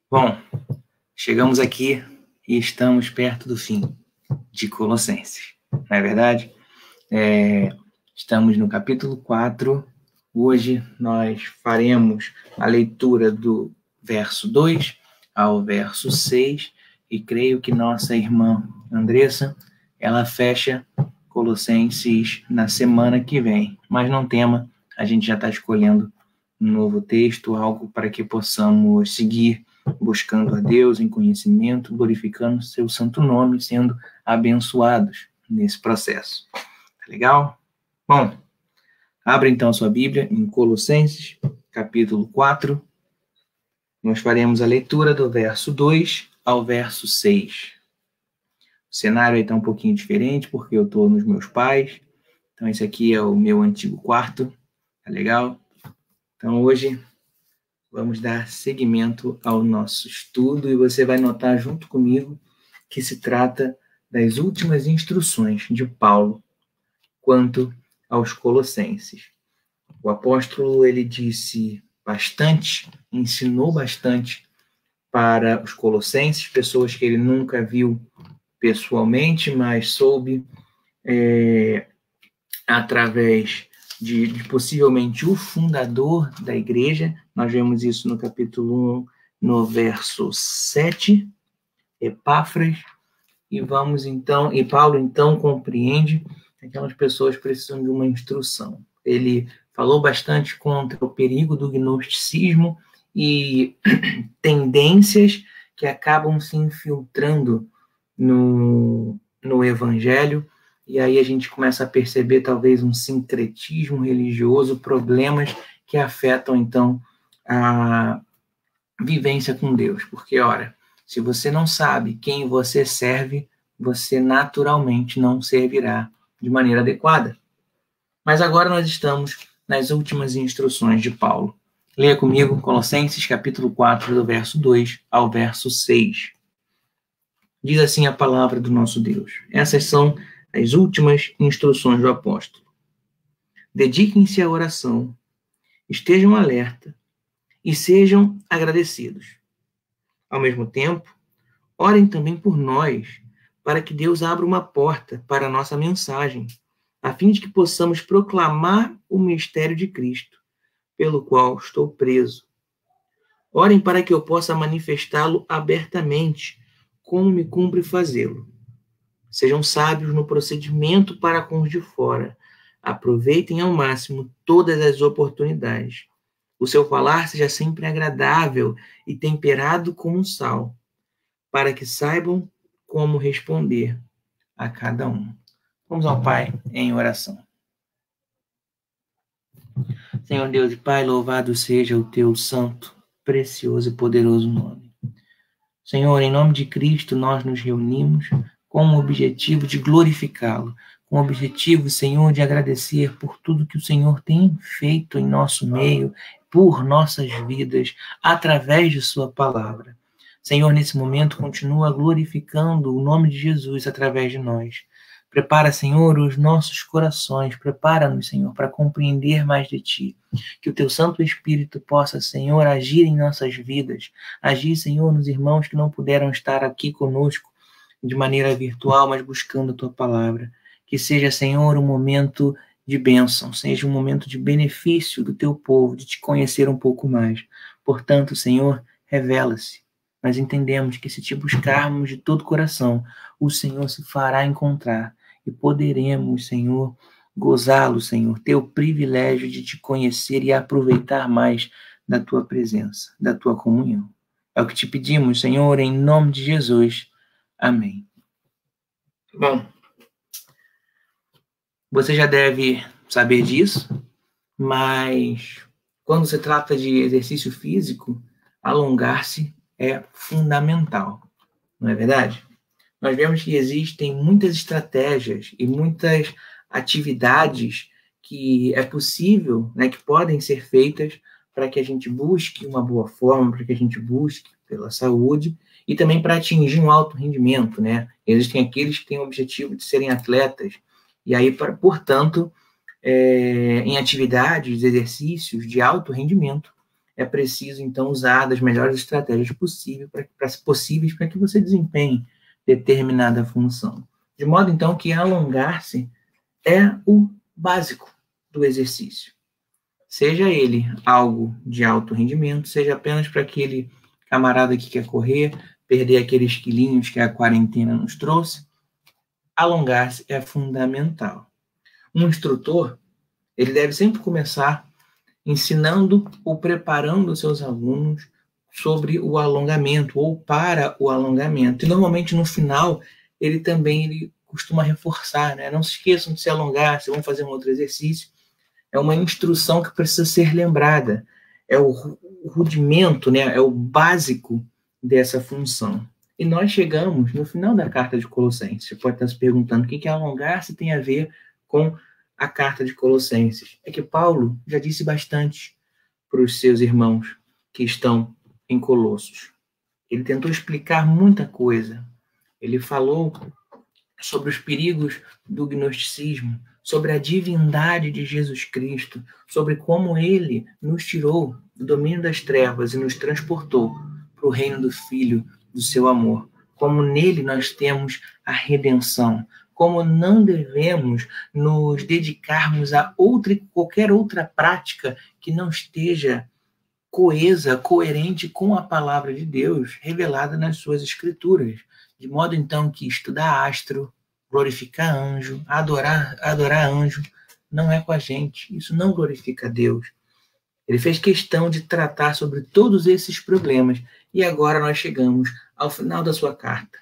Bom, chegamos aqui e estamos perto do fim de Colossenses, não é verdade? Estamos no capítulo 4. Hoje nós faremos a leitura do verso 2 ao verso 6 e creio que nossa irmã Andressa, ela fecha Colossenses na semana que vem. Mas não tema, a gente já está escolhendo um novo texto, algo para que possamos seguir buscando a Deus em conhecimento, glorificando seu santo nome, sendo abençoados nesse processo. Tá legal? Bom, abra então a sua Bíblia em Colossenses, capítulo 4. Nós faremos a leitura do verso 2 ao verso 6. O cenário aí está um pouquinho diferente, porque eu estou nos meus pais. Então, esse aqui é o meu antigo quarto. Tá legal? Então, hoje vamos dar seguimento ao nosso estudo e você vai notar junto comigo que se trata das últimas instruções de Paulo quanto aos Colossenses. O apóstolo, ele disse bastante, ensinou bastante para os Colossenses, pessoas que ele nunca viu pessoalmente, mas soube através de possivelmente o fundador da igreja. Nós vemos isso no capítulo 1, no verso 7, Epáfras, e Paulo então compreende que aquelas pessoas precisam de uma instrução. Ele falou bastante contra o perigo do gnosticismo e tendências que acabam se infiltrando no evangelho. E aí a gente começa a perceber talvez um sincretismo religioso, problemas que afetam, então, a vivência com Deus. Porque, ora, se você não sabe quem você serve, você naturalmente não servirá de maneira adequada. Mas agora nós estamos nas últimas instruções de Paulo. Leia comigo Colossenses capítulo 4, do verso 2 ao verso 6. Diz assim a palavra do nosso Deus. Essas são as últimas instruções do apóstolo. Dediquem-se à oração, estejam alerta e sejam agradecidos. Ao mesmo tempo, orem também por nós, para que Deus abra uma porta para a nossa mensagem, a fim de que possamos proclamar o mistério de Cristo, pelo qual estou preso. Orem para que eu possa manifestá-lo abertamente, como me cumpre fazê-lo. Sejam sábios no procedimento para com os de fora. Aproveitem ao máximo todas as oportunidades. O seu falar seja sempre agradável e temperado como sal, para que saibam como responder a cada um. Vamos ao Pai em oração. Senhor Deus e Pai, louvado seja o teu santo, precioso e poderoso nome. Senhor, em nome de Cristo, nós nos reunimos com o objetivo de glorificá-lo, com o objetivo, Senhor, de agradecer por tudo que o Senhor tem feito em nosso meio, por nossas vidas, através de sua palavra. Senhor, nesse momento, continua glorificando o nome de Jesus através de nós. Prepara, Senhor, os nossos corações, prepara-nos, Senhor, para compreender mais de Ti. Que o Teu Santo Espírito possa, Senhor, agir em nossas vidas, agir, Senhor, nos irmãos que não puderam estar aqui conosco de maneira virtual, mas buscando a Tua palavra. Que seja, Senhor, um momento de bênção, seja um momento de benefício do Teu povo, de Te conhecer um pouco mais. Portanto, Senhor, revela-se. Nós entendemos que se Te buscarmos de todo o coração, o Senhor se fará encontrar e poderemos, Senhor, gozá-lo, Senhor, ter o privilégio de Te conhecer e aproveitar mais da Tua presença, da Tua comunhão. É o que Te pedimos, Senhor, em nome de Jesus. Amém. Bom, você já deve saber disso, mas quando se trata de exercício físico, alongar-se é fundamental, não é verdade? Nós vemos que existem muitas estratégias e muitas atividades que é possível, né, que podem ser feitas para que a gente busque uma boa forma, para que a gente busque pela saúde e também para atingir um alto rendimento, né? Existem aqueles que têm o objetivo de serem atletas e aí, portanto, em atividades, exercícios de alto rendimento, é preciso, então, usar das melhores estratégias possíveis para que você desempenhe determinada função. De modo, então, que alongar-se é o básico do exercício. Seja ele algo de alto rendimento, seja apenas para aquele camarada que quer correr, perder aqueles quilinhos que a quarentena nos trouxe, alongar-se é fundamental. Um instrutor, ele deve sempre começar ensinando ou preparando seus alunos sobre o alongamento ou para o alongamento. E normalmente no final ele costuma reforçar, né? Não se esqueçam de se alongar, se vão fazer um outro exercício. É uma instrução que precisa ser lembrada. É o rudimento, né? É o básico dessa função. E nós chegamos no final da carta de Colossenses. Você pode estar se perguntando o que alongar-se tem a ver com a carta de Colossenses. É que Paulo já disse bastante para os seus irmãos que estão em Colossos. Ele tentou explicar muita coisa. Ele falou sobre os perigos do gnosticismo, sobre a divindade de Jesus Cristo, sobre como ele nos tirou do domínio das trevas e nos transportou para o reino do Filho do seu amor. Como nele nós temos a redenção, como não devemos nos dedicarmos a qualquer outra prática que não esteja coesa, coerente com a palavra de Deus revelada nas suas escrituras. De modo, então, que estudar astro, glorificar anjo, adorar anjo, não é com a gente. Isso não glorifica a Deus. Ele fez questão de tratar sobre todos esses problemas. E agora nós chegamos ao final da sua carta.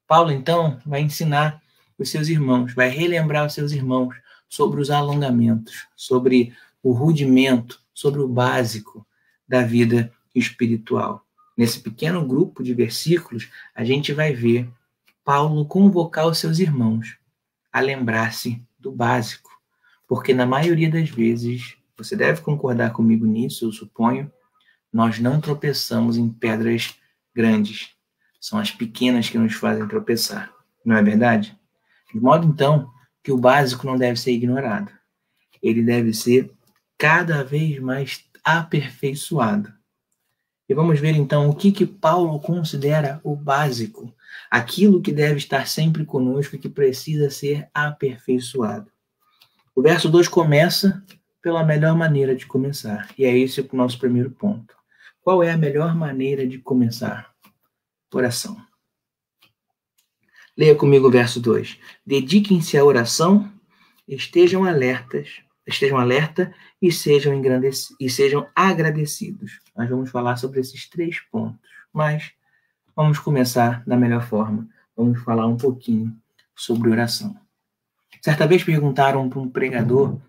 Paulo, então, vai ensinar os seus irmãos, vai relembrar os seus irmãos sobre os alongamentos, sobre o rudimento, sobre o básico da vida espiritual. Nesse pequeno grupo de versículos, a gente vai ver Paulo convocar os seus irmãos a lembrar-se do básico, porque na maioria das vezes, você deve concordar comigo nisso, eu suponho, nós não tropeçamos em pedras grandes. São as pequenas que nos fazem tropeçar. Não é verdade? De modo, então, que o básico não deve ser ignorado. Ele deve ser cada vez mais aperfeiçoado. E vamos ver, então, o que Paulo considera o básico. Aquilo que deve estar sempre conosco e que precisa ser aperfeiçoado. O verso 2 começa pela melhor maneira de começar. E é esse o nosso primeiro ponto. Qual é a melhor maneira de começar? Oração. Leia comigo o verso 2. Dediquem-se à oração, estejam alerta e sejam agradecidos. Nós vamos falar sobre esses 3 pontos, mas vamos começar da melhor forma. Vamos falar um pouquinho sobre oração. Certa vez perguntaram para um pregador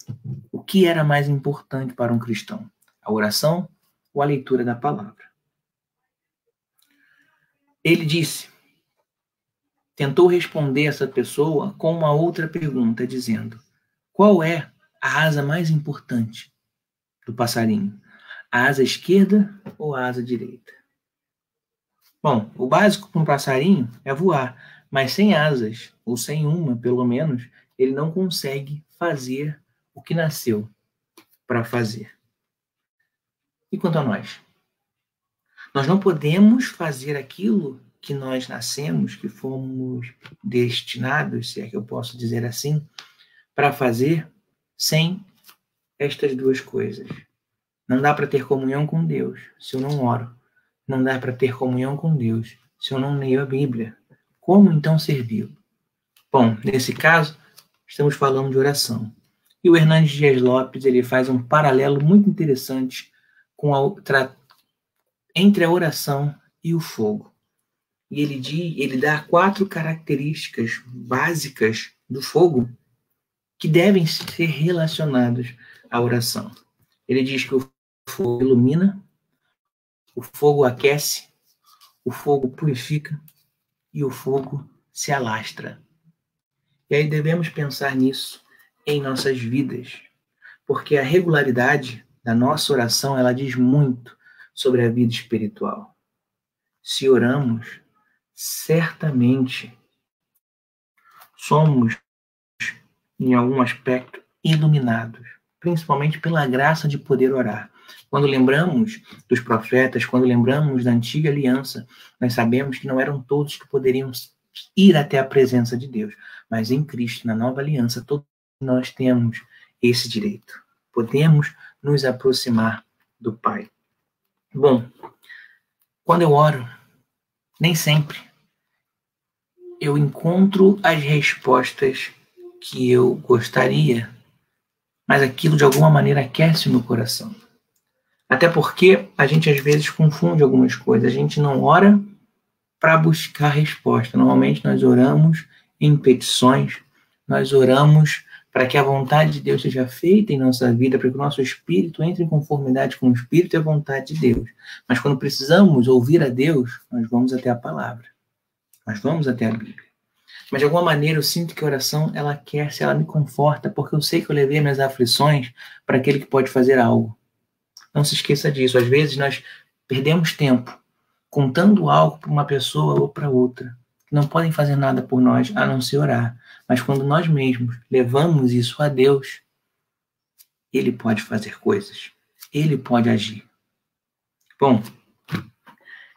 o que era mais importante para um cristão, a oração ou a leitura da palavra. Ele tentou responder essa pessoa com uma outra pergunta, dizendo: qual é a asa mais importante do passarinho? A asa esquerda ou a asa direita? Bom, o básico para um passarinho é voar, mas sem asas, ou sem uma, pelo menos, ele não consegue fazer o que nasceu para fazer. E quanto a nós? Nós não podemos fazer aquilo que nós nascemos, que fomos destinados, se é que eu posso dizer assim, para fazer sem estas 2 coisas. Não dá para ter comunhão com Deus se eu não oro. Não dá para ter comunhão com Deus se eu não leio a Bíblia. Como então servi-lo? Bom, nesse caso, estamos falando de oração. E o Hernandes Dias Lopes ele faz um paralelo muito interessante entre a oração e o fogo. E ele dá 4 características básicas do fogo que devem ser relacionados à oração. Ele diz que o fogo ilumina, o fogo aquece, o fogo purifica e o fogo se alastra. E aí devemos pensar nisso em nossas vidas, porque a regularidade da nossa oração, ela diz muito sobre a vida espiritual. Se oramos, certamente somos, em algum aspecto, iluminados, principalmente pela graça de poder orar. Quando lembramos dos profetas, quando lembramos da antiga aliança, nós sabemos que não eram todos que poderiam ir até a presença de Deus, mas em Cristo, na nova aliança, todos nós temos esse direito. Podemos nos aproximar do Pai. Bom, quando eu oro, nem sempre eu encontro as respostas que eu gostaria, mas aquilo de alguma maneira aquece o meu coração. Até porque a gente às vezes confunde algumas coisas. A gente não ora para buscar resposta. Normalmente nós oramos em petições, nós oramos para que a vontade de Deus seja feita em nossa vida, para que o nosso espírito entre em conformidade com o espírito e a vontade de Deus. Mas quando precisamos ouvir a Deus, nós vamos até a palavra. Nós vamos até a Bíblia. Mas de alguma maneira eu sinto que a oração, ela aquece, ela me conforta, porque eu sei que eu levei minhas aflições para aquele que pode fazer algo. Não se esqueça disso. Às vezes nós perdemos tempo contando algo para uma pessoa ou para outra, que não podem fazer nada por nós, a não ser orar. Mas quando nós mesmos levamos isso a Deus, Ele pode fazer coisas. Ele pode agir. Bom,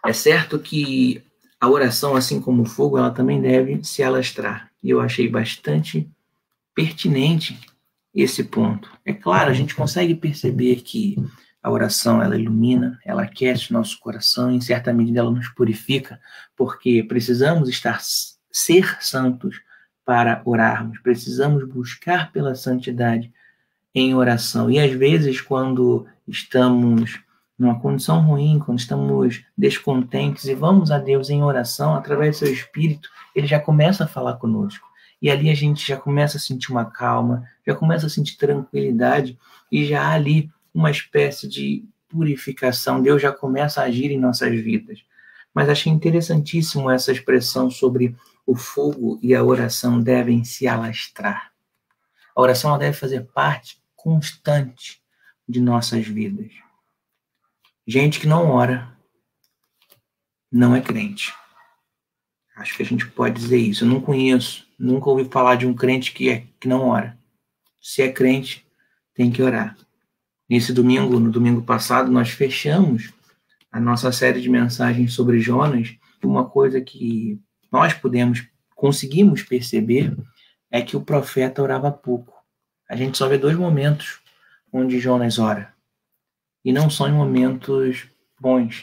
é certo que a oração, assim como o fogo, ela também deve se alastrar. E eu achei bastante pertinente esse ponto. É claro, a gente consegue perceber que a oração, ela ilumina, ela aquece o nosso coração, e em certa medida ela nos purifica, porque precisamos ser santos para orarmos, precisamos buscar pela santidade em oração. E às vezes, quando estamos numa condição ruim, quando estamos descontentes e vamos a Deus em oração, através do seu Espírito, Ele já começa a falar conosco. E ali a gente já começa a sentir uma calma, já começa a sentir tranquilidade, e já há ali uma espécie de purificação. Deus já começa a agir em nossas vidas. Mas achei interessantíssimo essa expressão sobre o fogo e a oração devem se alastrar. A oração ela deve fazer parte constante de nossas vidas. Gente que não ora não é crente. Acho que a gente pode dizer isso. Eu não conheço, nunca ouvi falar de um crente que não ora. Se é crente, tem que orar. Nesse domingo, no domingo passado, nós fechamos a nossa série de mensagens sobre Jonas. Uma coisa que nós conseguimos perceber é que o profeta orava pouco. A gente só vê 2 momentos onde Jonas ora. E não são em momentos bons.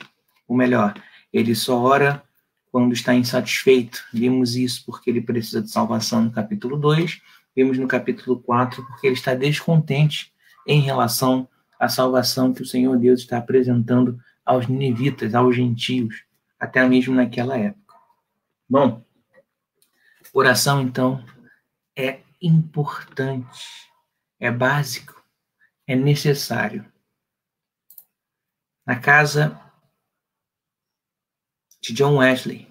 Ou melhor, ele só ora quando está insatisfeito. Vimos isso porque ele precisa de salvação no capítulo 2. Vimos no capítulo 4 porque ele está descontente em relação à salvação que o Senhor Deus está apresentando aos ninivitas, aos gentios, até mesmo naquela época. Bom, oração, então, é importante, é básico, é necessário. Na casa de John Wesley,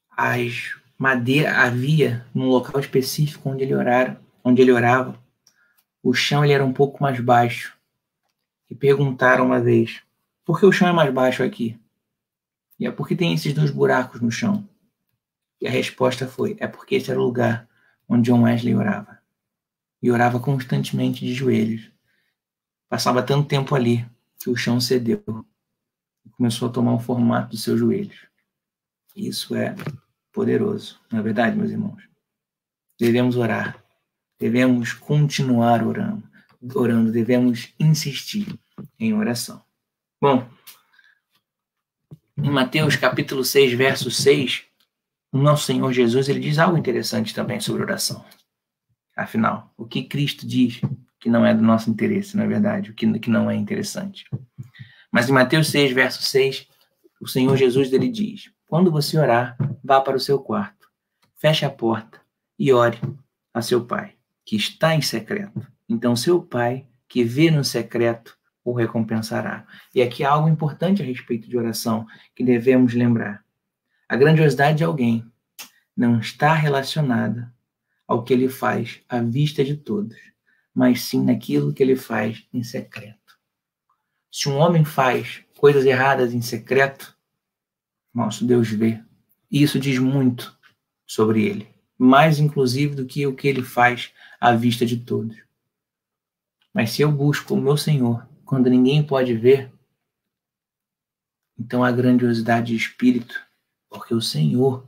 havia num local específico onde ele orava, o chão ele era um pouco mais baixo. E perguntaram uma vez, por que o chão é mais baixo aqui? E é porque tem esses 2 buracos no chão. E a resposta foi, é porque esse era o lugar onde John Wesley orava. E orava constantemente de joelhos. Passava tanto tempo ali que o chão cedeu. E começou a tomar o formato dos seus joelhos. Isso é poderoso, não é verdade, meus irmãos? Devemos orar. Devemos continuar orando, devemos insistir em oração. Bom, em Mateus capítulo 6, verso 6, o nosso Senhor Jesus ele diz algo interessante também sobre oração. Afinal, o que Cristo diz que não é do nosso interesse, não é verdade? O que não é interessante. Mas em Mateus 6, verso 6, o Senhor Jesus ele diz, quando você orar, vá para o seu quarto, feche a porta e ore a seu Pai, que está em secreto. Então, seu Pai, que vê no secreto, o recompensará. E aqui há algo importante a respeito de oração que devemos lembrar. A grandiosidade de alguém não está relacionada ao que ele faz à vista de todos, mas sim naquilo que ele faz em secreto. Se um homem faz coisas erradas em secreto, nosso Deus vê. E isso diz muito sobre ele. Mais, inclusive, do que ele faz à vista de todos. Mas se eu busco o meu Senhor quando ninguém pode ver, então há grandiosidade de espírito, porque o Senhor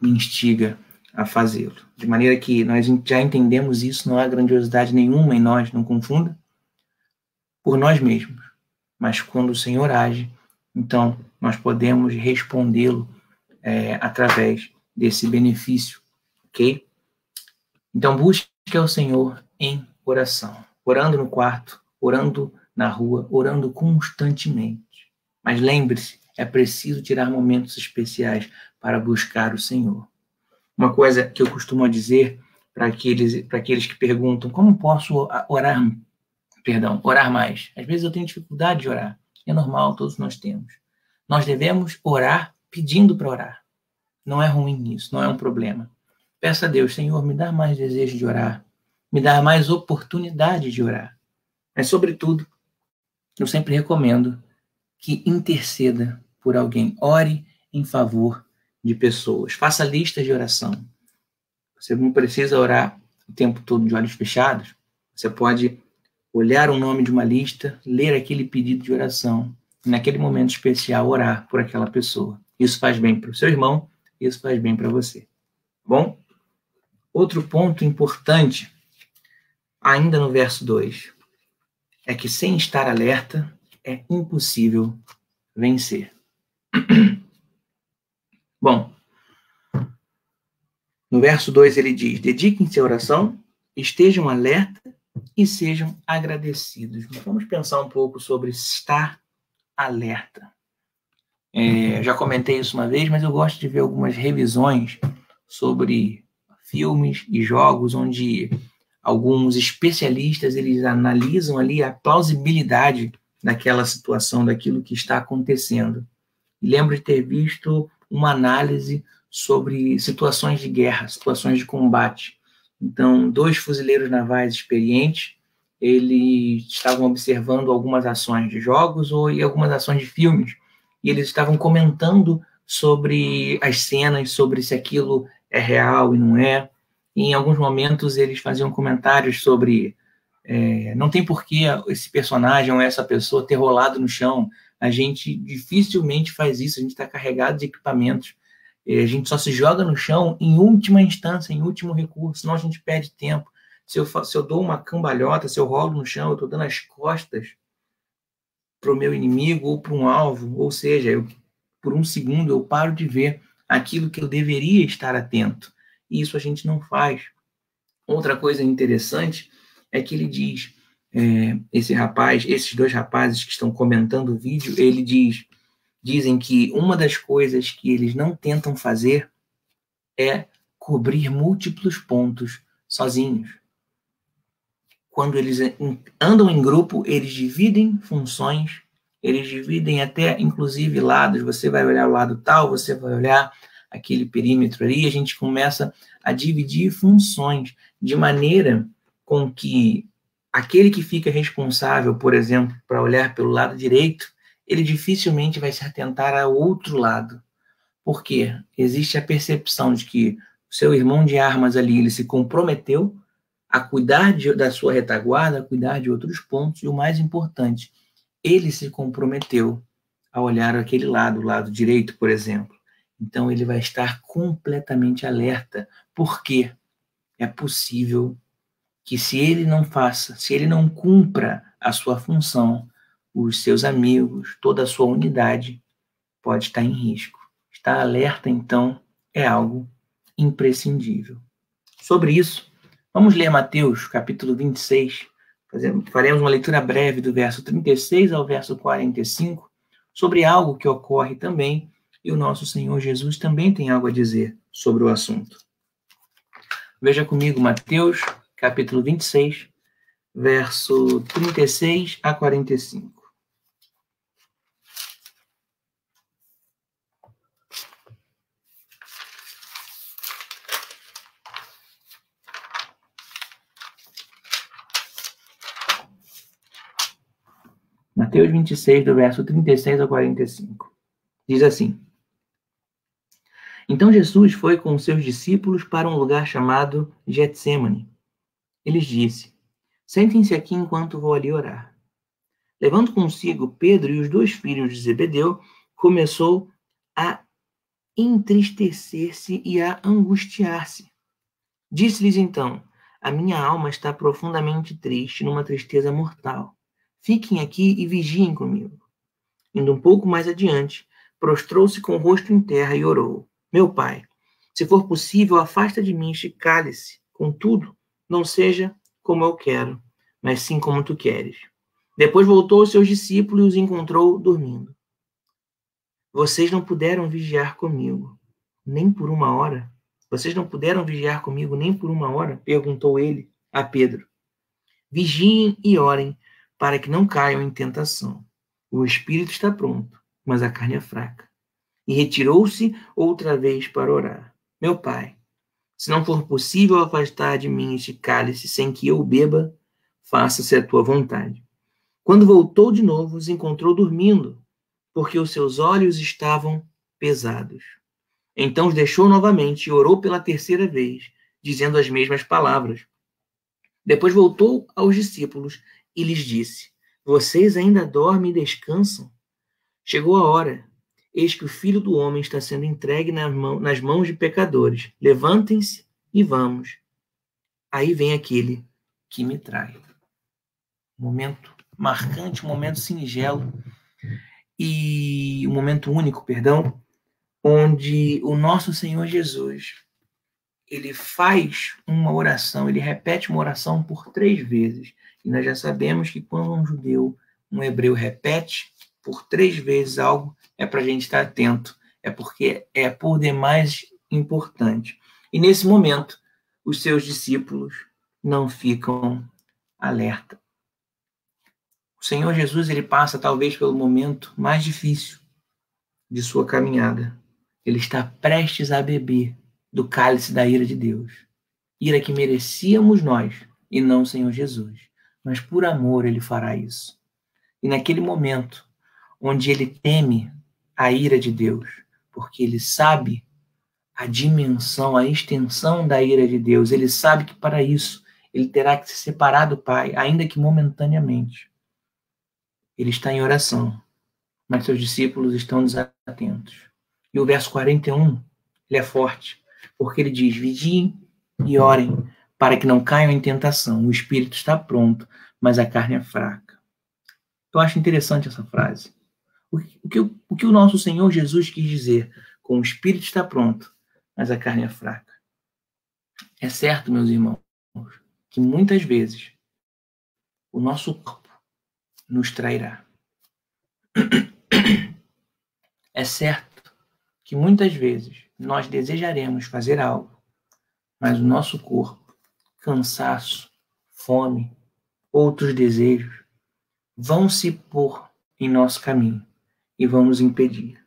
me instiga a fazê-lo. De maneira que nós já entendemos isso, não há grandiosidade nenhuma em nós, não confunda, por nós mesmos. Mas quando o Senhor age, então nós podemos respondê-lo através desse benefício, ok? Então busque ao Senhor em oração, orando no quarto, orando na rua, orando constantemente. Mas lembre-se, é preciso tirar momentos especiais para buscar o Senhor. Uma coisa que eu costumo dizer para aqueles que perguntam como posso orar mais. Às vezes eu tenho dificuldade de orar. É normal, todos nós temos. Nós devemos orar pedindo para orar. Não é ruim isso, não é um problema. Peça a Deus, Senhor, me dá mais desejo de orar. Me dá mais oportunidade de orar. Mas, sobretudo, eu sempre recomendo que interceda por alguém. Ore em favor de pessoas. Faça listas de oração. Você não precisa orar o tempo todo de olhos fechados. Você pode olhar o nome de uma lista, ler aquele pedido de oração e, naquele momento especial, orar por aquela pessoa. Isso faz bem para o seu irmão, isso faz bem para você. Bom? Outro ponto importante, ainda no verso 2, é que sem estar alerta é impossível vencer. Bom, no verso 2 ele diz, dediquem-se à oração, estejam alerta e sejam agradecidos. Vamos pensar um pouco sobre estar alerta. Já comentei isso uma vez, mas eu gosto de ver algumas revisões sobre filmes e jogos onde alguns especialistas eles analisam ali a plausibilidade daquela situação, daquilo que está acontecendo. E lembro de ter visto uma análise sobre situações de guerra, situações de combate. Então, 2 fuzileiros navais experientes, eles estavam observando algumas ações de jogos e algumas ações de filmes, e eles estavam comentando sobre as cenas, sobre se aquilo é real e não é. E em alguns momentos eles faziam comentários sobre não tem por que esse personagem ou essa pessoa ter rolado no chão. A gente dificilmente faz isso, a gente está carregado de equipamentos. A gente só se joga no chão em última instância, em último recurso, senão a gente perde tempo. Se eu dou uma cambalhota, se eu rolo no chão, eu estou dando as costas para o meu inimigo ou para um alvo, ou seja, por um segundo eu paro de ver aquilo que eu deveria estar atento. E isso a gente não faz. Outra coisa interessante é que ele diz, esses 2 rapazes que estão comentando o vídeo, dizem que uma das coisas que eles não tentam fazer é cobrir múltiplos pontos sozinhos. Quando eles andam em grupo, eles dividem funções, eles dividem até, inclusive, lados. Você vai olhar o lado tal, você vai olhar aquele perímetro ali, a gente começa a dividir funções de maneira com que aquele que fica responsável, por exemplo, para olhar pelo lado direito, ele dificilmente vai se atentar ao outro lado. Por quê? Existe a percepção de que o seu irmão de armas ali, ele se comprometeu a cuidar da sua retaguarda, a cuidar de outros pontos, e o mais importante, ele se comprometeu a olhar aquele lado, o lado direito, por exemplo. Então ele vai estar completamente alerta, porque é possível que se ele não cumpra a sua função, os seus amigos, toda a sua unidade pode estar em risco. Estar alerta, então, é algo imprescindível. Sobre isso, vamos ler Mateus, capítulo 26. Faremos uma leitura breve do verso 36 ao verso 45, sobre algo que ocorre também, e o nosso Senhor Jesus também tem algo a dizer sobre o assunto. Veja comigo Mateus, capítulo 26, verso 36 a 45. Mateus 26, do verso 36 ao 45. Diz assim: Então Jesus foi com seus discípulos para um lugar chamado Getsêmani. Ele disse: Sentem-se aqui enquanto vou ali orar. Levando consigo Pedro e os 2 filhos de Zebedeu, começou a entristecer-se e a angustiar-se. Disse-lhes então: a minha alma está profundamente triste, numa tristeza mortal. Fiquem aqui e vigiem comigo. Indo um pouco mais adiante, prostrou-se com o rosto em terra e orou: meu pai, se for possível, afasta de mim este cálice. Contudo, não seja como eu quero, mas sim como tu queres. Depois voltou aos seus discípulos e os encontrou dormindo. Vocês não puderam vigiar comigo, nem por uma hora? Vocês não puderam vigiar comigo nem por uma hora? Perguntou ele a Pedro. Vigiem e orem, para que não caiam em tentação. O espírito está pronto, mas a carne é fraca. E retirou-se outra vez para orar. Meu pai, se não for possível afastar de mim este cálice sem que eu o beba, faça-se a tua vontade. Quando voltou de novo, os encontrou dormindo, porque os seus olhos estavam pesados. Então os deixou novamente e orou pela 3ª vez, dizendo as mesmas palavras. Depois voltou aos discípulos e lhes disse: vocês ainda dormem e descansam? Chegou a hora. Eis que o Filho do Homem está sendo entregue nas mãos de pecadores. Levantem-se e vamos. Aí vem aquele que me trai. Momento marcante, um momento singelo e um momento único, perdão, onde o nosso Senhor Jesus, ele faz uma oração, ele repete uma oração por 3 vezes. E nós já sabemos que quando um judeu, um hebreu repete por 3 vezes algo, é para a gente estar atento, é porque é por demais importante. E nesse momento, os seus discípulos não ficam alerta. O Senhor Jesus, ele passa talvez pelo momento mais difícil de sua caminhada. Ele está prestes a beber do cálice da ira de Deus. Ira que merecíamos nós, e não o Senhor Jesus. Mas por amor ele fará isso. E naquele momento, onde ele teme a ira de Deus, porque ele sabe a dimensão, a extensão da ira de Deus, ele sabe que para isso ele terá que se separar do Pai, ainda que momentaneamente. Ele está em oração, mas seus discípulos estão desatentos. E o verso 41, ele é forte, porque ele diz: vigiem e orem, para que não caiam em tentação. O espírito está pronto, mas a carne é fraca. Eu acho interessante essa frase. O que o nosso Senhor Jesus quis dizer com o espírito está pronto, mas a carne é fraca? É certo, meus irmãos, que muitas vezes o nosso corpo nos trairá. É certo que muitas vezes nós desejaremos fazer algo, mas o nosso corpo, cansaço, fome, outros desejos, vão se pôr em nosso caminho e vão nos impedir.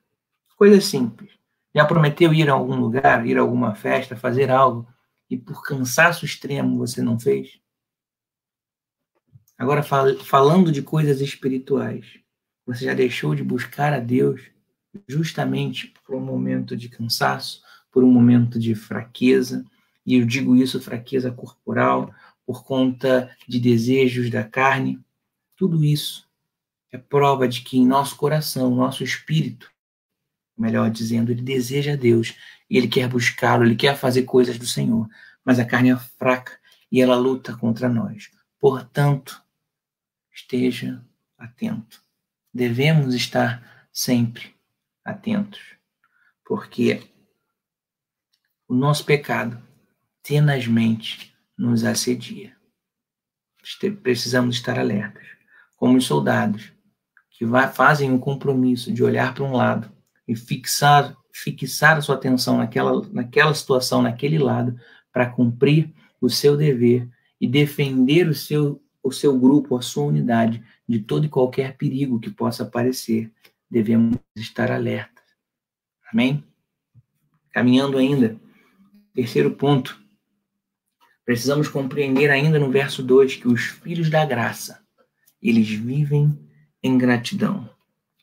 Coisa simples. Já prometeu ir a algum lugar, ir a alguma festa, fazer algo, e por cansaço extremo você não fez? Agora, falando de coisas espirituais, você já deixou de buscar a Deus justamente por um momento de cansaço, por um momento de fraqueza, e eu digo isso, fraqueza corporal, por conta de desejos da carne? Tudo isso é prova de que em nosso coração, nosso espírito, melhor dizendo, ele deseja a Deus, e ele quer buscá-lo, ele quer fazer coisas do Senhor, mas a carne é fraca e ela luta contra nós. Portanto, esteja atento. Devemos estar sempre atentos, porque o nosso pecado tenazmente nos assedia. Precisamos estar alertas, como os soldados que fazem o compromisso de olhar para um lado e fixar a sua atenção naquela situação, naquele lado, para cumprir o seu dever e defender o seu grupo, a sua unidade, de todo e qualquer perigo que possa aparecer. Devemos estar alertas. Amém? Caminhando ainda, 3º ponto, precisamos compreender ainda no verso 2 que os filhos da graça, eles vivem em gratidão.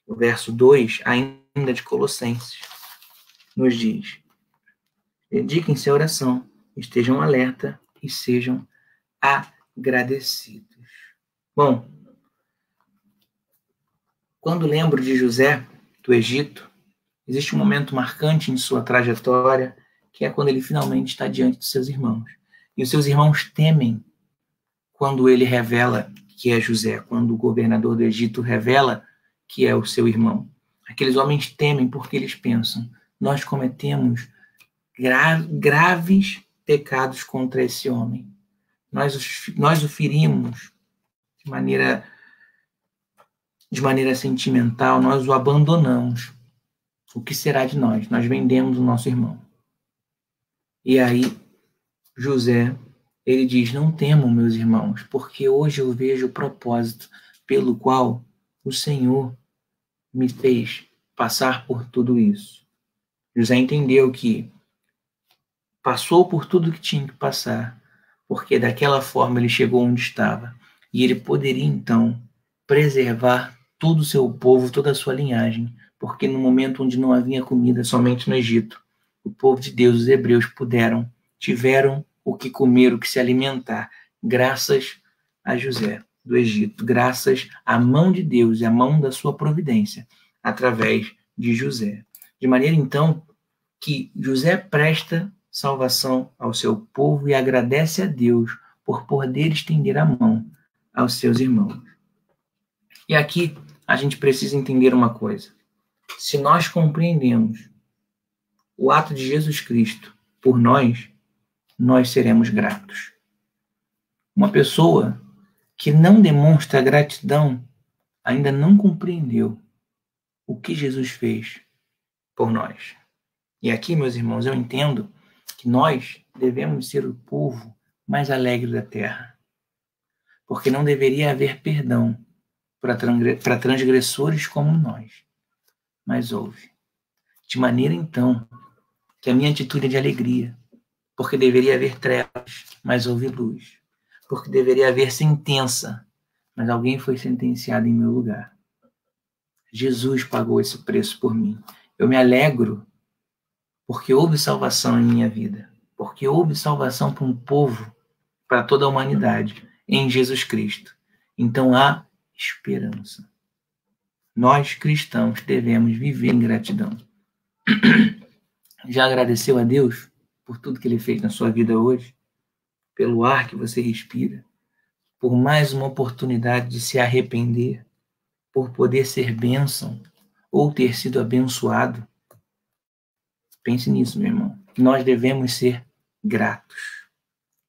O verso 2, ainda de Colossenses, nos diz: dediquem-se à oração, estejam alerta e sejam agradecidos. Bom, Quando lembro de José, do Egito, existe um momento marcante em sua trajetória, que é quando ele finalmente está diante dos seus irmãos. E os seus irmãos temem quando ele revela que é José, quando o governador do Egito revela que é o seu irmão. Aqueles homens temem porque eles pensam: nós cometemos graves pecados contra esse homem. Nós o ferimos de maneira sentimental, nós o abandonamos. O que será de nós? Nós vendemos o nosso irmão. E aí, José, ele diz: não temam, meus irmãos, porque hoje eu vejo o propósito pelo qual o Senhor me fez passar por tudo isso. José entendeu que passou por tudo que tinha que passar, porque daquela forma ele chegou onde estava. E ele poderia, então, preservar todo o seu povo, toda a sua linhagem, porque no momento onde não havia comida somente no Egito, o povo de Deus, os hebreus, tiveram o que comer, o que se alimentar, graças a José do Egito, graças à mão de Deus e à mão da sua providência, através de José. De maneira, então, que José presta salvação ao seu povo e agradece a Deus por poder estender a mão aos seus irmãos. E aqui a gente precisa entender uma coisa. Se nós compreendemos o ato de Jesus Cristo por nós, nós seremos gratos. Uma pessoa que não demonstra gratidão ainda não compreendeu o que Jesus fez por nós. E aqui, meus irmãos, eu entendo que nós devemos ser o povo mais alegre da terra, porque não deveria haver perdão para transgressores como nós, mas houve. De maneira, então, que a minha atitude é de alegria, porque deveria haver trevas, mas houve luz. Porque deveria haver sentença, mas alguém foi sentenciado em meu lugar. Jesus pagou esse preço por mim. Eu me alegro porque houve salvação em minha vida, porque houve salvação para um povo, para toda a humanidade, em Jesus Cristo. Então há esperança. Nós, cristãos, devemos viver em gratidão. Já agradeceu a Deus por tudo que Ele fez na sua vida hoje? Pelo ar que você respira? Por mais uma oportunidade de se arrepender? Por poder ser bênção? Ou ter sido abençoado? Pense nisso, meu irmão. Nós devemos ser gratos.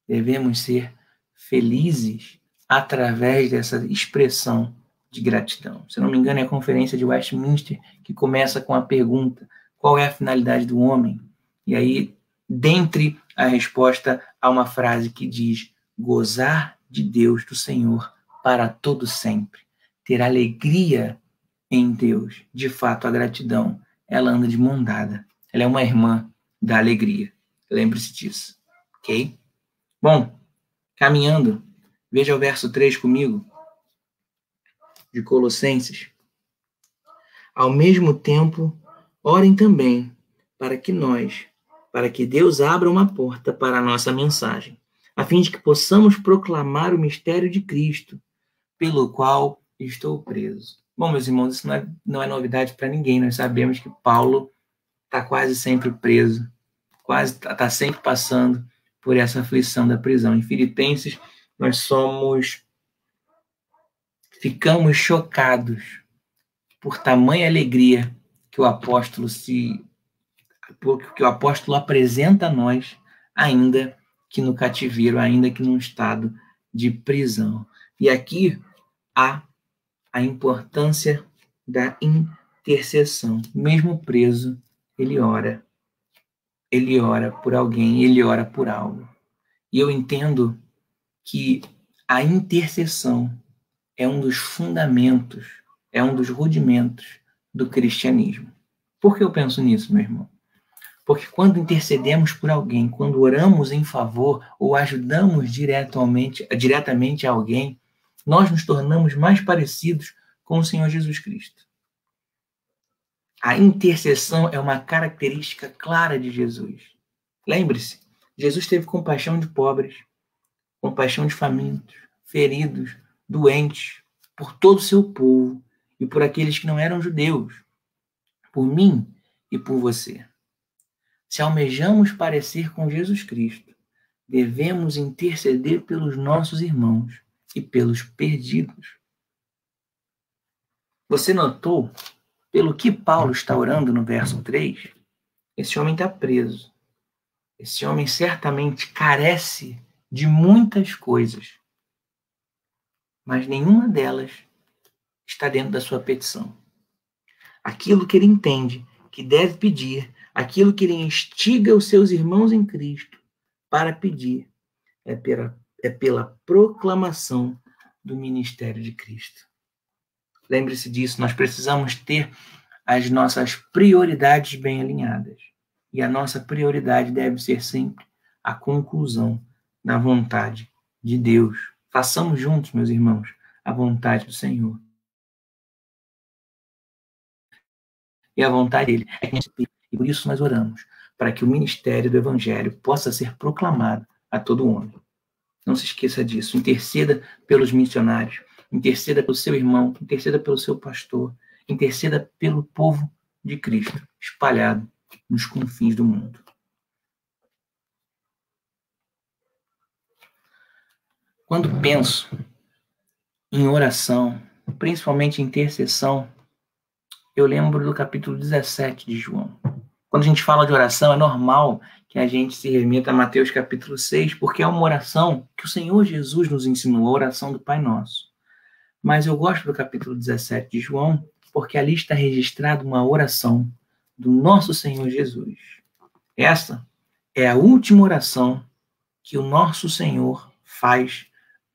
Devemos ser felizes através dessa expressão de gratidão. Se não me engano, é a Conferência de Westminster que começa com a pergunta: qual é a finalidade do homem? E aí, dentre a resposta, há uma frase que diz: gozar de Deus, do Senhor, para todo sempre. Ter alegria em Deus. De fato, a gratidão, ela anda de mão dada. Ela é uma irmã da alegria. Lembre-se disso. Ok? Bom, caminhando, veja o verso 3 comigo, de Colossenses. Ao mesmo tempo, orem também para que Deus abra uma porta para a nossa mensagem, a fim de que possamos proclamar o mistério de Cristo, pelo qual estou preso. Bom, meus irmãos, isso não é novidade para ninguém. Nós sabemos que Paulo está quase sempre preso, está sempre passando por essa aflição da prisão. Em Filipenses, nós ficamos chocados por tamanha alegria que o apóstolo apresenta a nós, ainda que no cativeiro, ainda que num estado de prisão. E aqui há a importância da intercessão. Mesmo preso, ele ora. Ele ora por alguém, ele ora por algo. E eu entendo que a intercessão é um dos fundamentos, é um dos rudimentos do cristianismo. Por que eu penso nisso, meu irmão? Porque quando intercedemos por alguém, quando oramos em favor ou ajudamos diretamente a alguém, nós nos tornamos mais parecidos com o Senhor Jesus Cristo. A intercessão é uma característica clara de Jesus. Lembre-se, Jesus teve compaixão de pobres, compaixão de famintos, feridos, doentes, por todo o seu povo. e por aqueles que não eram judeus, por mim e por você. Se almejamos parecer com Jesus Cristo, devemos interceder pelos nossos irmãos e pelos perdidos. Você notou pelo que Paulo está orando no verso 3? Esse homem está preso. Esse homem certamente carece de muitas coisas, mas nenhuma delas está dentro da sua petição. Aquilo que ele entende que deve pedir, aquilo que ele instiga os seus irmãos em Cristo para pedir, é pela proclamação do ministério de Cristo. Lembre-se disso, nós precisamos ter as nossas prioridades bem alinhadas. E a nossa prioridade deve ser sempre a conclusão da vontade de Deus. Façamos juntos, meus irmãos, a vontade do Senhor. E a vontade dele é que e por isso nós oramos, para que o ministério do Evangelho possa ser proclamado a todo homem. Não se esqueça disso. Interceda pelos missionários, interceda pelo seu irmão, interceda pelo seu pastor, interceda pelo povo de Cristo, espalhado nos confins do mundo. Quando penso em oração, principalmente em intercessão, eu lembro do capítulo 17 de João. Quando a gente fala de oração, é normal que a gente se remeta a Mateus capítulo 6, porque é uma oração que o Senhor Jesus nos ensinou, a oração do Pai Nosso. Mas eu gosto do capítulo 17 de João, porque ali está registrada uma oração do nosso Senhor Jesus. Essa é a última oração que o nosso Senhor faz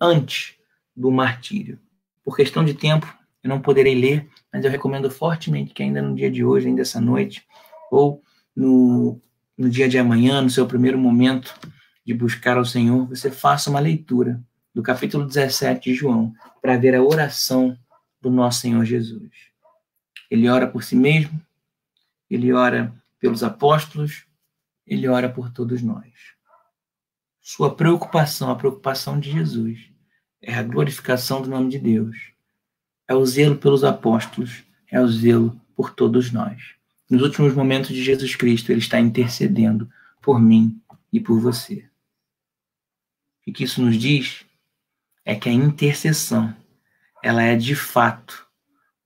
antes do martírio. Por questão de tempo, eu não poderei ler, mas eu recomendo fortemente que ainda no dia de hoje, ainda essa noite, ou no dia de amanhã, no seu primeiro momento de buscar ao Senhor, você faça uma leitura do capítulo 17 de João, para ver a oração do nosso Senhor Jesus. Ele ora por si mesmo, ele ora pelos apóstolos, ele ora por todos nós. Sua preocupação, a preocupação de Jesus, é a glorificação do nome de Deus. É o zelo pelos apóstolos, é o zelo por todos nós. Nos últimos momentos de Jesus Cristo, ele está intercedendo por mim e por você. O que isso nos diz é que a intercessão, ela é de fato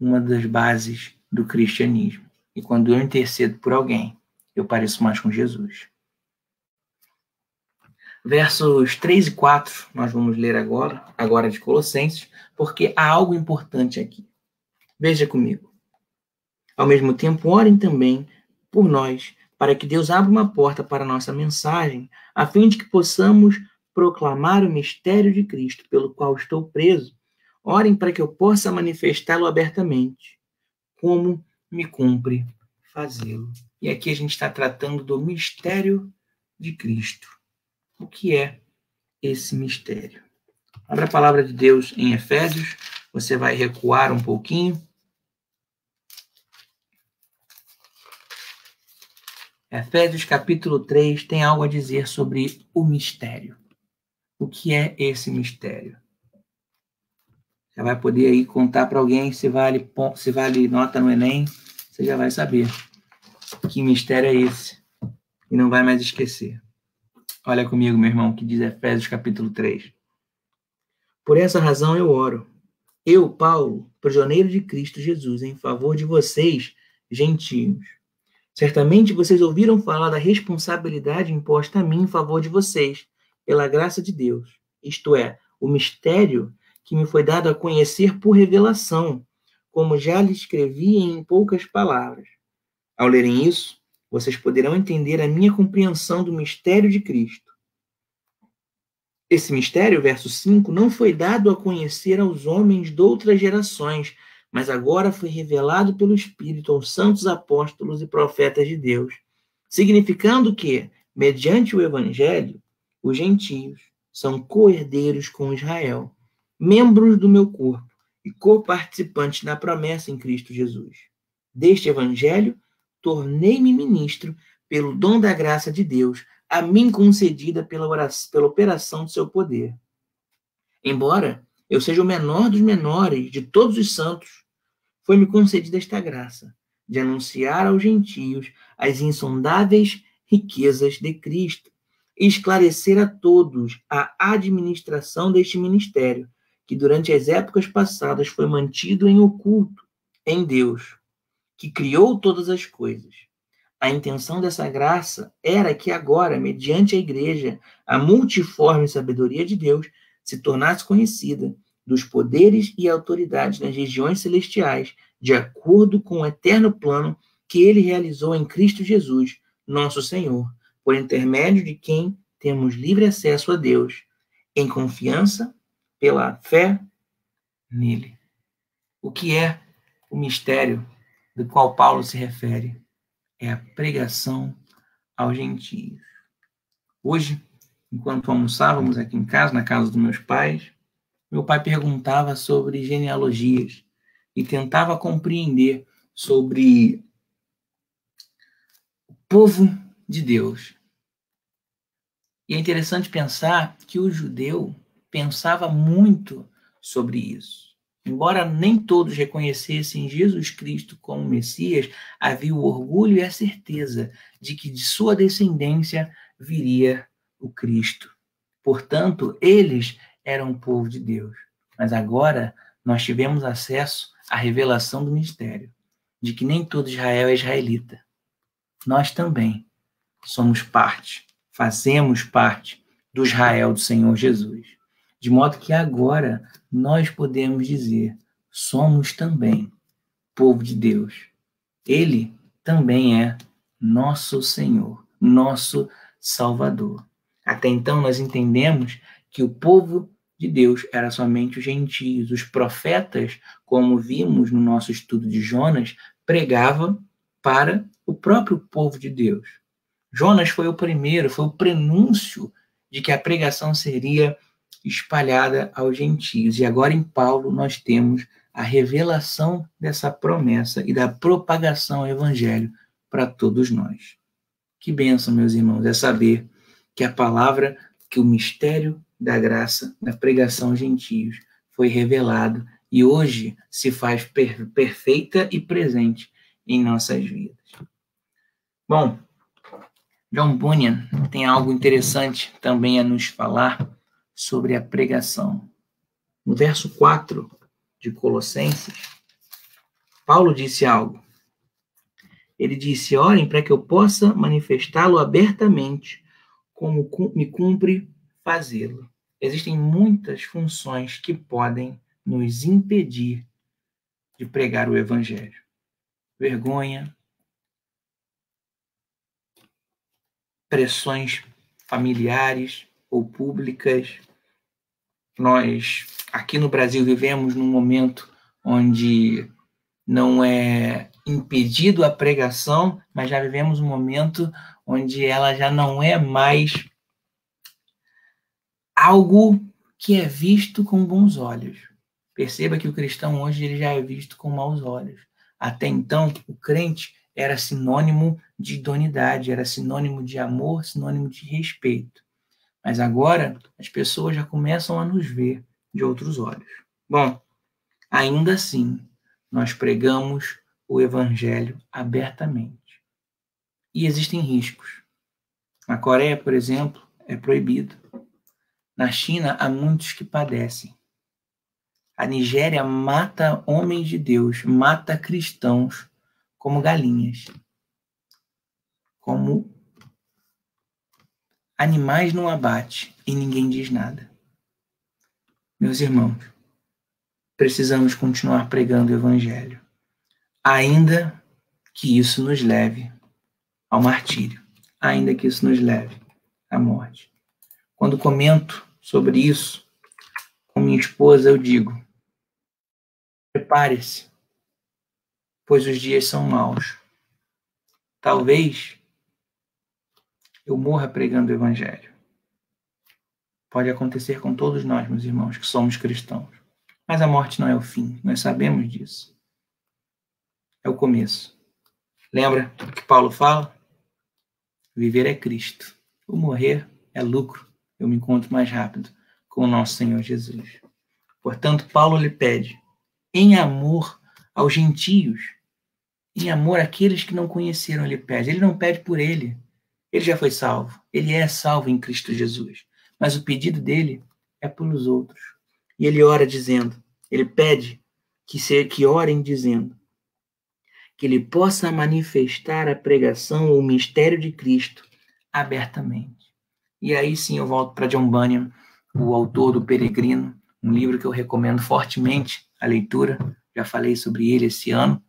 uma das bases do cristianismo. E quando eu intercedo por alguém, eu pareço mais com Jesus. Versos 3 e 4, nós vamos ler agora de Colossenses, porque há algo importante aqui. Veja comigo. Ao mesmo tempo, orem também por nós, para que Deus abra uma porta para a nossa mensagem, a fim de que possamos proclamar o mistério de Cristo, pelo qual estou preso. Orem para que eu possa manifestá-lo abertamente, como me cumpre fazê-lo. E aqui a gente está tratando do mistério de Cristo. O que é esse mistério? Abra a palavra de Deus em Efésios, você vai recuar um pouquinho. Efésios capítulo 3 tem algo a dizer sobre o mistério. O que é esse mistério? Você vai poder aí contar para alguém, se vale nota no Enem, você já vai saber que mistério é esse. E não vai mais esquecer. Olha comigo, meu irmão, que diz Efésios capítulo 3. Por essa razão eu oro. Eu, Paulo, prisioneiro de Cristo Jesus, em favor de vocês, gentios. Certamente vocês ouviram falar da responsabilidade imposta a mim em favor de vocês, pela graça de Deus. Isto é, o mistério que me foi dado a conhecer por revelação, como já lhe escrevi em poucas palavras. Ao lerem isso, vocês poderão entender a minha compreensão do mistério de Cristo. Esse mistério, verso 5, não foi dado a conhecer aos homens de outras gerações, mas agora foi revelado pelo Espírito aos santos apóstolos e profetas de Deus, significando que, mediante o Evangelho, os gentios são co-herdeiros com Israel, membros do meu corpo e co-participantes da promessa em Cristo Jesus. Deste Evangelho, tornei-me ministro pelo dom da graça de Deus, a mim concedida pela operação do seu poder. Embora eu seja o menor dos menores de todos os santos, foi-me concedida esta graça, de anunciar aos gentios as insondáveis riquezas de Cristo e esclarecer a todos a administração deste ministério, que durante as épocas passadas foi mantido em oculto em Deus, que criou todas as coisas. A intenção dessa graça era que agora, mediante a igreja, a multiforme sabedoria de Deus se tornasse conhecida dos poderes e autoridades nas regiões celestiais, de acordo com o eterno plano que ele realizou em Cristo Jesus, nosso Senhor, por intermédio de quem temos livre acesso a Deus, em confiança, pela fé nele. O que é o mistério do qual Paulo se refere? É a pregação aos gentios. Hoje, enquanto almoçávamos aqui em casa, na casa dos meus pais, meu pai perguntava sobre genealogias e tentava compreender sobre o povo de Deus. E é interessante pensar que o judeu pensava muito sobre isso. Embora nem todos reconhecessem Jesus Cristo como Messias, havia o orgulho e a certeza de que de sua descendência viria o Cristo. Portanto, eles eram o povo de Deus. Mas agora nós tivemos acesso à revelação do mistério, de que nem todo Israel é israelita. Nós também somos parte, fazemos parte do Israel do Senhor Jesus. De modo que agora nós podemos dizer, somos também povo de Deus. Ele também é nosso Senhor, nosso Salvador. Até então nós entendemos que o povo de Deus era somente os gentios. Os profetas, como vimos no nosso estudo de Jonas, pregavam para o próprio povo de Deus. Jonas foi o primeiro, foi o prenúncio de que a pregação seria espalhada aos gentios. E agora em Paulo nós temos a revelação dessa promessa e da propagação do evangelho para todos nós. Que bênção, meus irmãos, é saber que a palavra, que o mistério da graça, da pregação aos gentios, foi revelado e hoje se faz perfeita e presente em nossas vidas. Bom, John Bunyan tem algo interessante também a nos falar sobre a pregação. No verso 4 de Colossenses, Paulo disse algo. Ele disse, orem para que eu possa manifestá-lo abertamente, como me cumpre fazê-lo. Existem muitas funções que podem nos impedir de pregar o evangelho. Vergonha, pressões familiares ou públicas. Nós, aqui no Brasil, vivemos num momento onde não é impedido a pregação, mas já vivemos um momento onde ela já não é mais algo que é visto com bons olhos. Perceba que o cristão hoje ele já é visto com maus olhos. Até então, o crente era sinônimo de idoneidade, era sinônimo de amor, sinônimo de respeito. Mas agora, as pessoas já começam a nos ver de outros olhos. Bom, ainda assim, nós pregamos o evangelho abertamente. E existem riscos. Na Coreia, por exemplo, é proibido. Na China, há muitos que padecem. A Nigéria mata homens de Deus, mata cristãos como galinhas, como animais no abate, e ninguém diz nada. Meus irmãos, precisamos continuar pregando o evangelho, ainda que isso nos leve ao martírio, ainda que isso nos leve à morte. Quando comento sobre isso com minha esposa, eu digo, prepare-se, pois os dias são maus. Talvez eu morra pregando o evangelho. Pode acontecer com todos nós, meus irmãos, que somos cristãos. Mas a morte não é o fim, nós sabemos disso. É o começo. Lembra o que Paulo fala? Viver é Cristo. O morrer é lucro. Eu me encontro mais rápido com o nosso Senhor Jesus. Portanto, Paulo lhe pede, em amor aos gentios, em amor àqueles que não conheceram, ele pede. Ele não pede por ele. Ele já foi salvo. Ele é salvo em Cristo Jesus. Mas o pedido dele é pelos outros. E ele ora dizendo, ele pede que orem dizendo que ele possa manifestar a pregação ou o mistério de Cristo abertamente. E aí sim eu volto para John Bunyan, o autor do Peregrino, um livro que eu recomendo fortemente a leitura. Já falei sobre ele esse ano.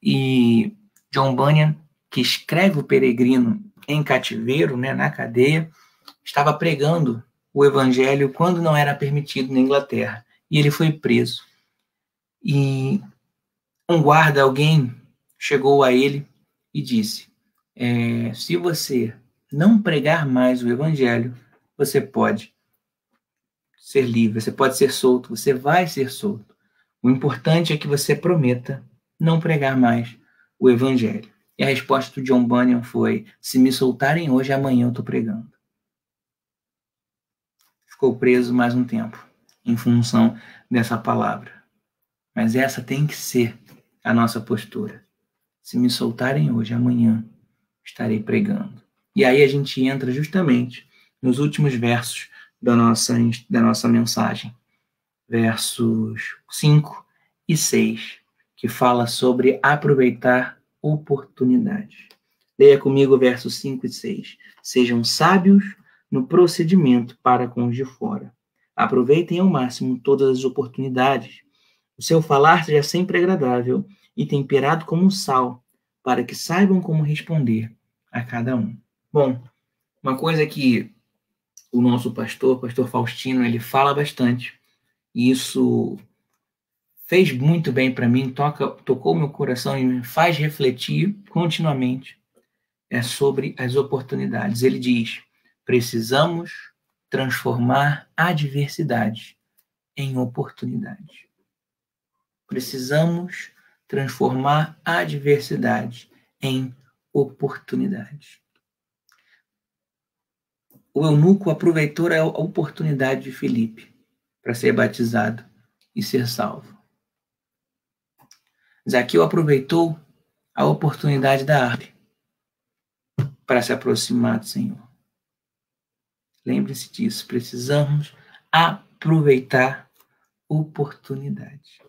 E John Bunyan, que escreve o Peregrino em cativeiro, né, na cadeia, estava pregando o evangelho quando não era permitido na Inglaterra. E ele foi preso. E um guarda, alguém, chegou a ele e disse, se você não pregar mais o evangelho, você pode ser livre, você pode ser solto, você vai ser solto. O importante é que você prometa não pregar mais o evangelho. E a resposta do John Bunyan foi, se me soltarem hoje, amanhã eu estou pregando. Ficou preso mais um tempo, em função dessa palavra. Mas essa tem que ser a nossa postura. Se me soltarem hoje, amanhã estarei pregando. E aí a gente entra justamente nos últimos versos da nossa mensagem. Versos 5 e 6, que fala sobre aproveitar oportunidades. Leia comigo versos 5 e 6. Sejam sábios no procedimento para com os de fora. Aproveitem ao máximo todas as oportunidades. O seu falar seja sempre agradável e temperado como sal, para que saibam como responder a cada um. Bom, uma coisa que o nosso pastor Faustino, ele fala bastante, e isso fez muito bem para mim, tocou meu coração e me faz refletir continuamente, sobre as oportunidades. Ele diz, precisamos transformar adversidade em oportunidade. Precisamos transformar a adversidade em oportunidade. O eunuco aproveitou a oportunidade de Filipe para ser batizado e ser salvo. Zaqueu aproveitou a oportunidade da árvore para se aproximar do Senhor. Lembre-se disso, precisamos aproveitar oportunidade.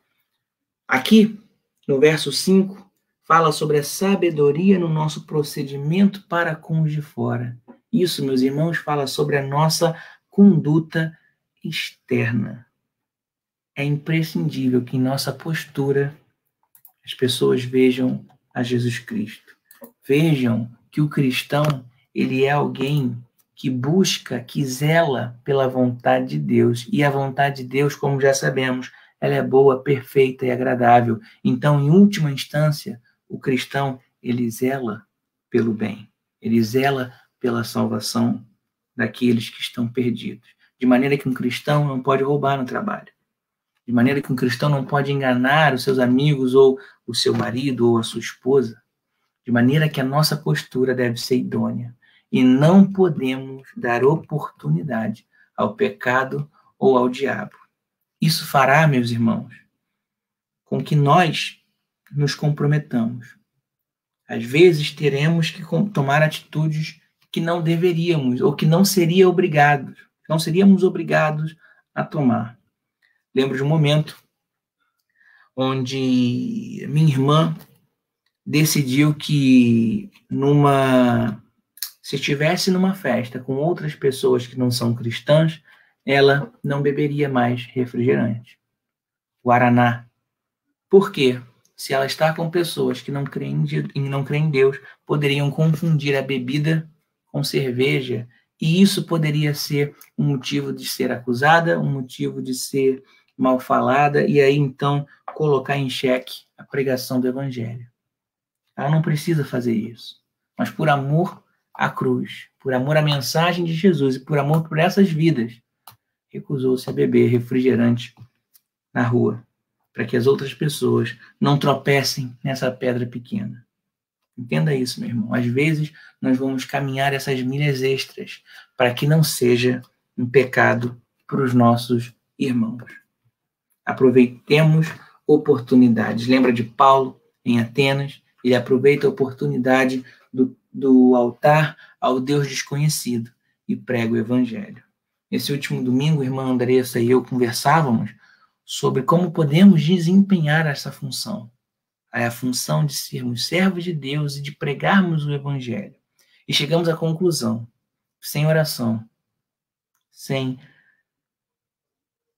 Aqui, no verso 5, fala sobre a sabedoria no nosso procedimento para com os de fora. Isso, meus irmãos, fala sobre a nossa conduta externa. É imprescindível que em nossa postura as pessoas vejam a Jesus Cristo. Vejam que o cristão, ele é alguém que busca, que zela pela vontade de Deus. E a vontade de Deus, como já sabemos, ela é boa, perfeita e agradável. Então, em última instância, o cristão, ele zela pelo bem. Ele zela pela salvação daqueles que estão perdidos. De maneira que um cristão não pode roubar no trabalho. De maneira que um cristão não pode enganar os seus amigos ou o seu marido ou a sua esposa. De maneira que a nossa postura deve ser idônea. E não podemos dar oportunidade ao pecado ou ao diabo. Isso fará, meus irmãos, com que nós nos comprometamos. Às vezes teremos que tomar atitudes que não deveríamos ou que não seríamos obrigados a tomar. Lembro de um momento onde minha irmã decidiu que se estivesse numa festa com outras pessoas que não são cristãs, ela não beberia mais refrigerante, guaraná. Por quê? Se ela está com pessoas que não creem em Deus, poderiam confundir a bebida com cerveja, e isso poderia ser um motivo de ser acusada, um motivo de ser mal falada, e aí então colocar em xeque a pregação do evangelho. Ela não precisa fazer isso, mas por amor à cruz, por amor à mensagem de Jesus e por amor por essas vidas, recusou-se a beber refrigerante na rua, para que as outras pessoas não tropecem nessa pedra pequena. Entenda isso, meu irmão. Às vezes, nós vamos caminhar essas milhas extras para que não seja um pecado para os nossos irmãos. Aproveitemos oportunidades. Lembra de Paulo em Atenas? Ele aproveita a oportunidade do altar ao Deus desconhecido e prega o evangelho. Esse último domingo, a irmã Andressa e eu conversávamos sobre como podemos desempenhar essa função. É a função de sermos servos de Deus e de pregarmos o evangelho. E chegamos à conclusão: sem oração, sem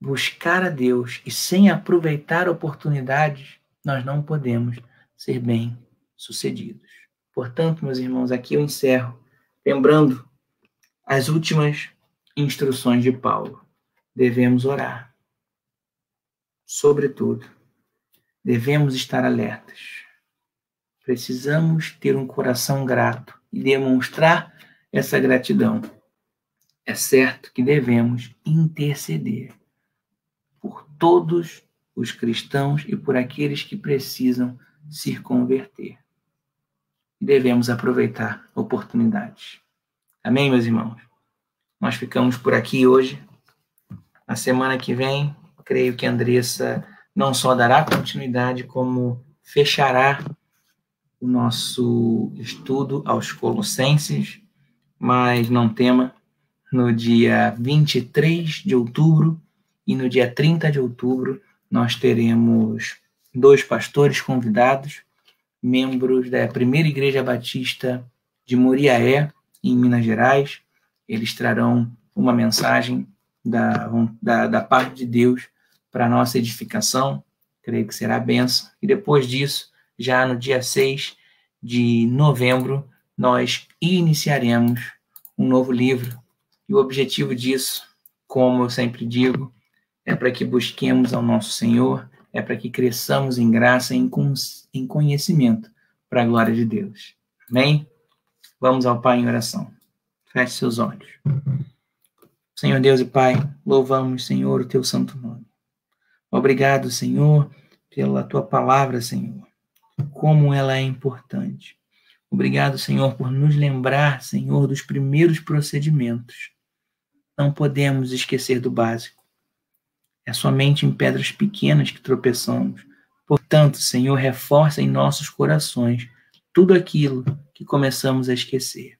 buscar a Deus e sem aproveitar oportunidades, nós não podemos ser bem-sucedidos. Portanto, meus irmãos, aqui eu encerro, lembrando as últimas instruções de Paulo. Devemos orar. Sobretudo, devemos estar alertas. Precisamos ter um coração grato e demonstrar essa gratidão. É certo que devemos interceder por todos os cristãos e por aqueles que precisam se converter. Devemos aproveitar oportunidades. Amém, meus irmãos? Nós ficamos por aqui hoje. Na semana que vem, creio que a Andressa não só dará continuidade, como fechará o nosso estudo aos Colossenses, mas não tema, no dia 23 de outubro e no dia 30 de outubro nós teremos 2 pastores convidados, membros da Primeira Igreja Batista de Moriaé, em Minas Gerais. Eles trarão uma mensagem da parte de Deus para a nossa edificação. Creio que será bênção. E depois disso, já no dia 6 de novembro, nós iniciaremos um novo livro. E o objetivo disso, como eu sempre digo, é para que busquemos ao nosso Senhor, é para que cresçamos em graça e em conhecimento para a glória de Deus. Amém? Vamos ao Pai em oração. Feche seus olhos. Senhor Deus e Pai, louvamos, Senhor, o teu santo nome. Obrigado, Senhor, pela tua palavra, Senhor. Como ela é importante. Obrigado, Senhor, por nos lembrar, Senhor, dos primeiros procedimentos. Não podemos esquecer do básico. É somente em pedras pequenas que tropeçamos. Portanto, Senhor, reforça em nossos corações tudo aquilo que começamos a esquecer.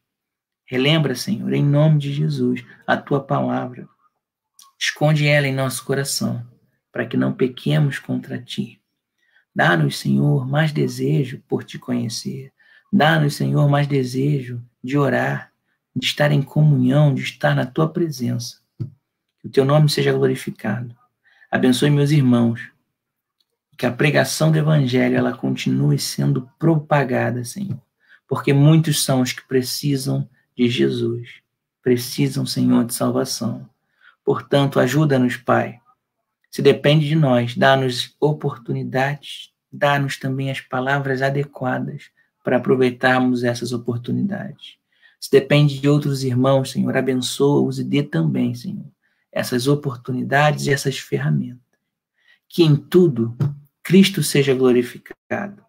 Relembra, Senhor, em nome de Jesus, a tua palavra. Esconde ela em nosso coração, para que não pequemos contra ti. Dá-nos, Senhor, mais desejo por te conhecer. Dá-nos, Senhor, mais desejo de orar, de estar em comunhão, de estar na tua presença. Que o teu nome seja glorificado. Abençoe meus irmãos. Que a pregação do evangelho ela continue sendo propagada, Senhor. Porque muitos são os que precisam de Jesus. Precisam, Senhor, de salvação. Portanto, ajuda-nos, Pai. Se depende de nós, dá-nos oportunidades, dá-nos também as palavras adequadas para aproveitarmos essas oportunidades. Se depende de outros irmãos, Senhor, abençoa-os e dê também, Senhor, essas oportunidades e essas ferramentas. Que em tudo Cristo seja glorificado.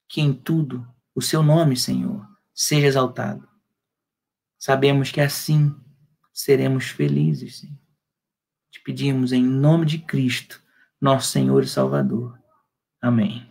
Que em tudo o seu nome, Senhor, seja exaltado. Sabemos que assim seremos felizes, Senhor. Te pedimos em nome de Cristo, nosso Senhor e Salvador. Amém.